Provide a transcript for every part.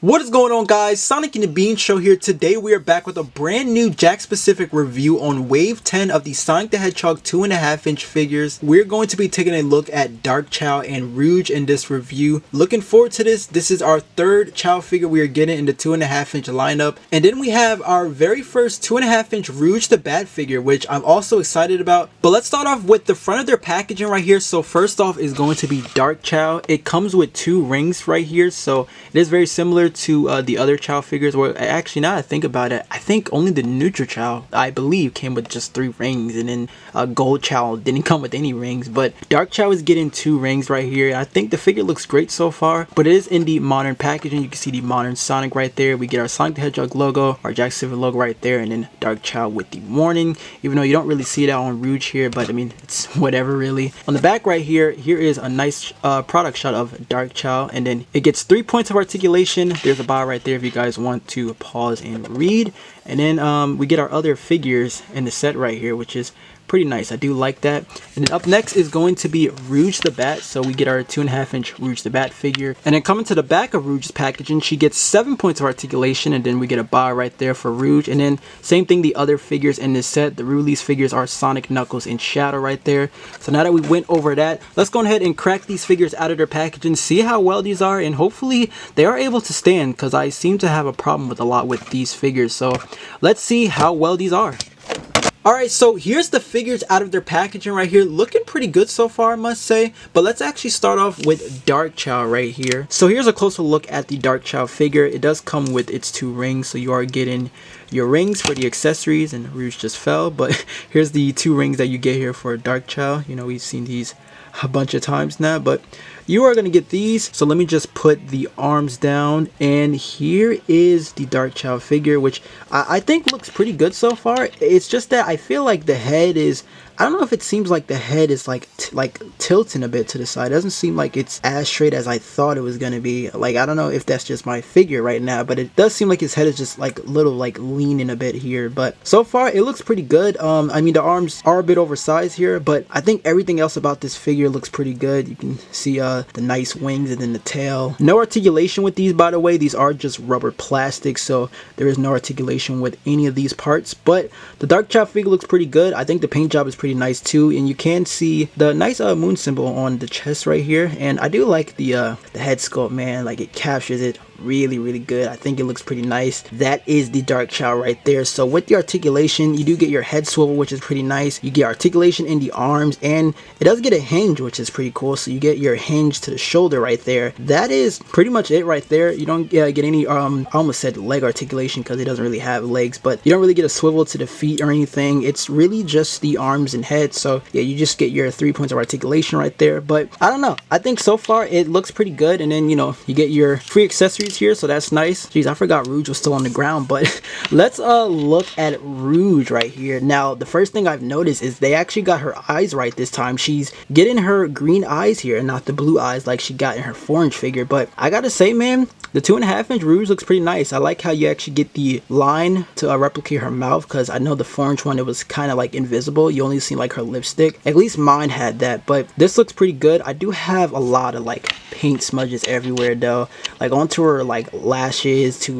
What is going on, guys? Sonic and the Bean Show here. Today we are back with a brand new Jakks specific review on Wave 10 of the Sonic the Hedgehog 2.5-inch figures. We're going to be taking a look at Dark Chao and Rouge in this review. Looking forward to this. This is our third Chao figure we are getting in the 2.5-inch lineup. And then we have our very first 2.5-inch Rouge the Bat figure, which I'm also excited about. But let's start off with the front of their packaging right here. So first off is going to be Dark Chao. It comes with two rings right here, so it is very similar to the other Chao figures. Where actually, now that I think about it, I think only the neutral Chao, I believe, came with just 3 rings, and then gold Chao didn't come with any rings. But Dark Chao is getting 2 rings right here. I think the figure looks great so far, but it is in the modern packaging. You can see the modern Sonic right there. We get our Sonic the Hedgehog logo, our Jakks logo right there, and then Dark Chao with the warning, even though you don't really see that on Rouge here, but I mean, it's whatever really. On the back right here is a nice product shot of Dark Chao, and then it gets 3 points of articulation. There's a bar right there if you guys want to pause and read. And then we get our other figures in the set right here, which is pretty nice. I do like that. And then up next is going to be Rouge the Bat. So we get our 2.5-inch Rouge the Bat figure. And then coming to the back of Rouge's packaging, she gets 7 points of articulation, and then we get a bar right there for Rouge. And then same thing, the other figures in this set. The release figures are Sonic, Knuckles, and Shadow right there. So now that we went over that, let's go ahead and crack these figures out of their packaging, see how well these are, and hopefully they are able to stand, because I seem to have a problem with a lot with these figures. So let's see how well these are. Alright, so here's the figures out of their packaging right here. Looking pretty good so far, I must say. But let's actually start off with Dark Chao right here. So here's a closer look at the Dark Chao figure. It does come with its 2 rings, so you are getting your rings for the accessories, and Rouge just fell. But here's the 2 rings that you get here for Dark Chao. You know, we've seen these a bunch of times now, but you are going to get these. So let me just put the arms down, and here is the Dark Chao figure, which I think looks pretty good so far. It's just that I feel like the head is, I don't know if it seems like the head is like tilting a bit to the side. It doesn't seem like it's as straight as I thought it was going to be. Like, I don't know if that's just my figure right now, but it does seem like his head is just like little like leaning a bit here. But so far it looks pretty good. I mean, the arms are a bit oversized here, but I think everything else about this figure looks pretty good. You can see the nice wings and then the tail. No articulation with these, by the way. These are just rubber plastic, so there is no articulation with any of these parts. But the Dark Chao figure looks pretty good. I think the paint job is pretty nice too, and you can see the nice moon symbol on the chest right here. And I do like the head sculpt, man. Like, it captures it really good. I think it looks pretty nice. That is the Dark Chao right there. So with the articulation, you do get your head swivel, which is pretty nice. You get articulation in the arms, and it does get a hinge, which is pretty cool. So you get your hinge to the shoulder right there. That is pretty much it right there. You don't get any I almost said leg articulation because it doesn't really have legs, but you don't really get a swivel to the feet or anything. It's really just the arms and head. So yeah, you just get your 3 points of articulation right there. But I don't know, I think so far it looks pretty good. And then, you know, you get your free accessories here, so that's nice. Jeez, I forgot Rouge was still on the ground. But let's look at Rouge right here. Now, the first thing I've noticed is they actually got her eyes right this time. She's getting her green eyes here and not the blue eyes like she got in her 4-inch figure. But I gotta say, man, the 2.5-inch Rouge looks pretty nice. I like how you actually get the line to replicate her mouth, because I know the 4-inch one, it was kind of like invisible. You only see like her lipstick. At least mine had that, but this looks pretty good. I do have a lot of like paint smudges everywhere though, like onto her like lashes, to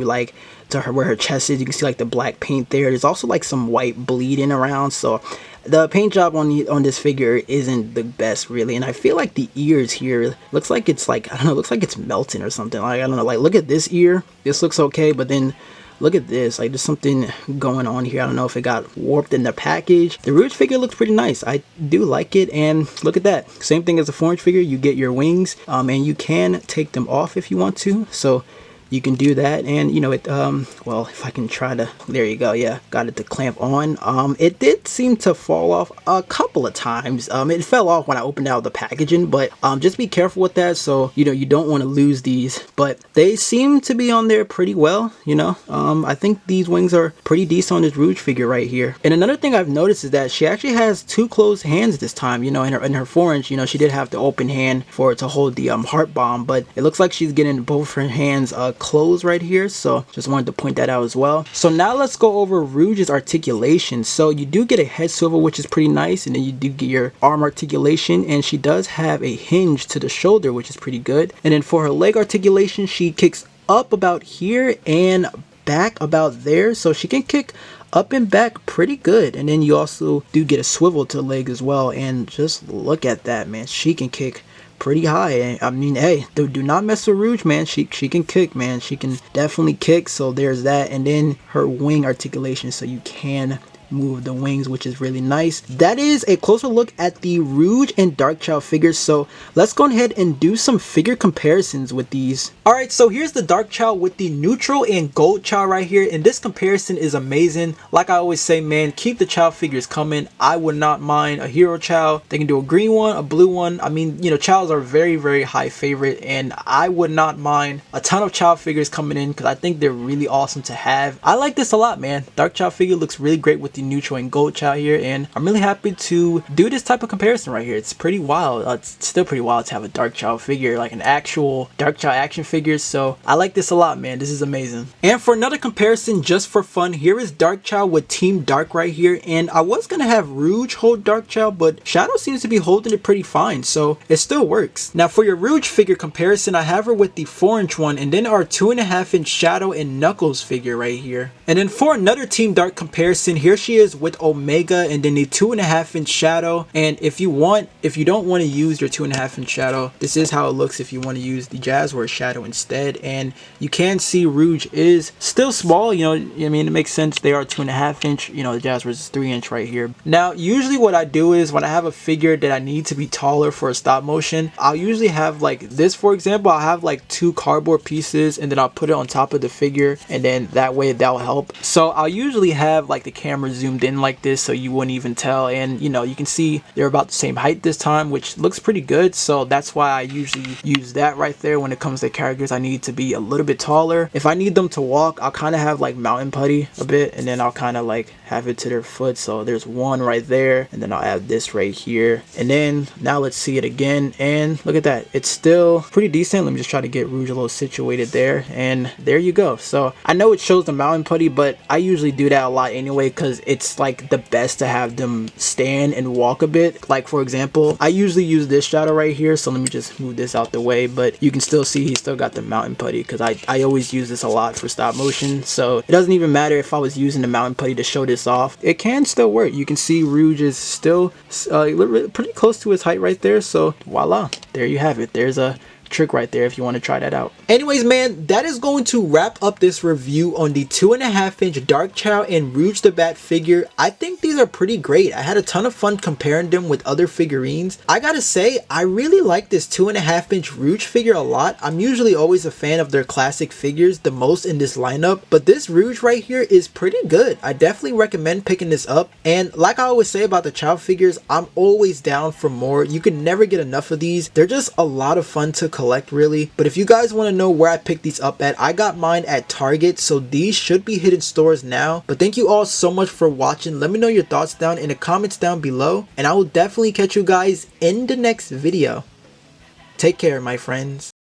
her where her chest is. You can see like the black paint there. There's also like some white bleeding around, so the paint job on this figure isn't the best really. And I feel like the ears here looks like it's like, I don't know, looks like it's melting or something. Like, I don't know, like look at this ear. This looks okay, but then look at this, like there's something going on here. I don't know if it got warped in the package. The Rouge figure looks pretty nice. I do like it, and look at that. Same thing as the 4-inch figure. You get your wings, and you can take them off if you want to. So you can do that. And you know, it well, if I can try to, there you go, yeah, got it to clamp on. It did seem to fall off a couple of times. It fell off when I opened out the packaging, but just be careful with that, so you know, you don't want to lose these. But they seem to be on there pretty well, you know. I think these wings are pretty decent on this Rouge figure right here. And another thing I've noticed is that she actually has 2 closed hands this time. You know, in her 4-inch, you know, she did have the open hand for it to hold the heart bomb, but it looks like she's getting both her hands closed right here. So just wanted to point that out as well. So now let's go over Rouge's articulation. So you do get a head swivel, which is pretty nice, and then you do get your arm articulation, and she does have a hinge to the shoulder, which is pretty good. And then for her leg articulation, she kicks up about here and back about there, so she can kick up and back pretty good. And then you also do get a swivel to the leg as well, and just look at that, man. She can kick pretty high. And I mean, hey, do not mess with Rouge, man. She can kick, man. She can definitely kick, so there's that. And then her wing articulation, so you can move the wings, which is really nice. That is a closer look at the Rouge and Dark Chao figures, so let's go ahead and do some figure comparisons with these. Alright, so here's the Dark Chao with the neutral and gold Chao right here, and this comparison is amazing. Like I always say, man, keep the Chao figures coming. I would not mind a hero Chao. They can do a green one, a blue one. I mean, you know, Chaos are very, very high favorite, and I would not mind a ton of Chao figures coming in because I think they're really awesome to have. I like this a lot, man. Dark Chao figure looks really great with the neutral and gold Chao here, and I'm really happy to do this type of comparison right here. It's pretty wild. It's still pretty wild to have a Dark Chao figure, like an actual Dark Chao action figure, so I like this a lot, man. This is amazing. And for another comparison, just for fun, here is Dark Chao with Team Dark right here, and I was gonna have Rouge hold Dark Chao, but Shadow seems to be holding it pretty fine, so it still works. Now for your Rouge figure comparison, I have her with the 4-inch one, and then our 2.5-inch Shadow and Knuckles figure right here. And then for another Team Dark comparison, here she is with Omega and then the 2.5-inch Shadow. And if you don't want to use your 2.5-inch Shadow, this is how it looks if you want to use the Jazzware Shadow instead. And you can see Rouge is still small, you know, I mean, it makes sense. They are 2.5-inch, you know, the Jazzware is 3-inch right here. Now usually what I do is when I have a figure that I need to be taller for a stop motion, I'll usually have like this, for example. I'll have like 2 cardboard pieces and then I'll put it on top of the figure, and then that way that'll help. So I'll usually have like the camera zoomed in like this so you wouldn't even tell, and you know, you can see they're about the same height this time, which looks pretty good. So that's why I usually use that right there when it comes to characters I need to be a little bit taller. If I need them to walk, I'll kind of have like mountain putty a bit, and then I'll kind of like have it to their foot. So there's one right there, and then I'll add this right here, and then now let's see it again, and look at that, it's still pretty decent. Let me just try to get Rouge a little situated there, and there you go. So I know it shows the mountain putty, but I usually do that a lot anyway because it's like the best to have them stand and walk a bit. Like for example, I usually use this Shadow right here, so let me just move this out the way, but you can still see he still got the mountain putty because I always use this a lot for stop motion. So it doesn't even matter if I was using the mountain putty to show this off, it can still work. You can see Rouge is still pretty close to his height right there, so voila, there you have it. There's a trick right there if you want to try that out. Anyways, man, that is going to wrap up this review on the 2.5-inch Dark Chao and Rouge the Bat figure. I think these are pretty great. I had a ton of fun comparing them with other figurines. I gotta say, I really like this 2.5-inch Rouge figure a lot. I'm usually always a fan of their classic figures the most in this lineup, but this Rouge right here is pretty good. I definitely recommend picking this up, and like I always say about the Chao figures, I'm always down for more. You can never get enough of these. They're just a lot of fun to collect, really. But if you guys want to know where I picked these up at, I got mine at Target, so these should be hidden stores now. But thank you all so much for watching. Let me know your thoughts down in the comments down below, and I will definitely catch you guys in the next video. Take care, my friends.